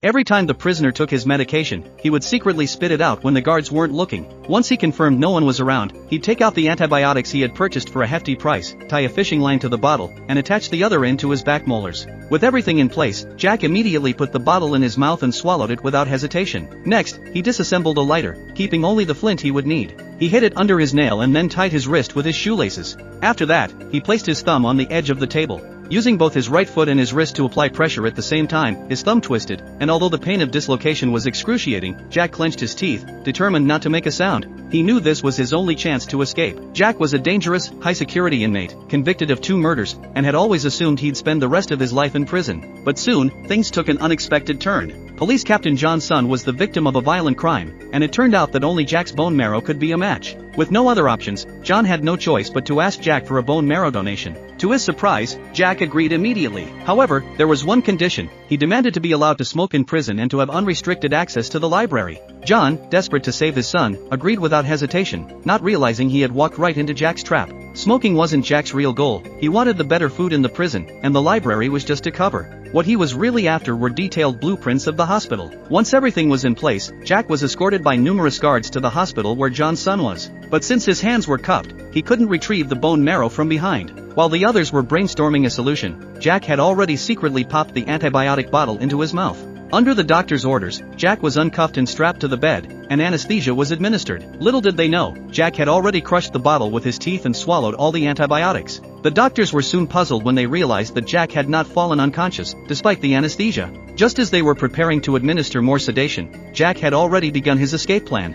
Every time the prisoner took his medication, he would secretly spit it out when the guards weren't looking. Once he confirmed no one was around, he'd take out the antibiotics he had purchased for a hefty price, tie a fishing line to the bottle, and attach the other end to his back molars. With everything in place, Jack immediately put the bottle in his mouth and swallowed it without hesitation. Next, he disassembled a lighter, keeping only the flint he would need. He hid it under his nail and then tied his wrist with his shoelaces. After that, he placed his thumb on the edge of the table. Using both his right foot and his wrist to apply pressure at the same time, his thumb twisted, and although the pain of dislocation was excruciating, Jack clenched his teeth, determined not to make a sound. He knew this was his only chance to escape. Jack was a dangerous, high-security inmate, convicted of 2 murders, and had always assumed he'd spend the rest of his life in prison. But soon, things took an unexpected turn. Police Captain John Sun was the victim of a violent crime, and it turned out that only Jack's bone marrow could be a match. With no other options, John had no choice but to ask Jack for a bone marrow donation. To his surprise, Jack agreed immediately. However, there was one condition: he demanded to be allowed to smoke in prison and to have unrestricted access to the library. John, desperate to save his son, agreed without hesitation, not realizing he had walked right into Jack's trap. Smoking wasn't Jack's real goal. He wanted the better food in the prison, and the library was just a cover. What he was really after were detailed blueprints of the hospital. Once everything was in place, Jack was escorted by numerous guards to the hospital where John's son was. But since his hands were cuffed, he couldn't retrieve the bone marrow from behind. While the others were brainstorming a solution, Jack had already secretly popped the antibiotic bottle into his mouth. Under the doctor's orders, Jack was uncuffed and strapped to the bed, and anesthesia was administered. Little did they know, Jack had already crushed the bottle with his teeth and swallowed all the antibiotics. The doctors were soon puzzled when they realized that Jack had not fallen unconscious, despite the anesthesia. Just as they were preparing to administer more sedation, Jack had already begun his escape plan.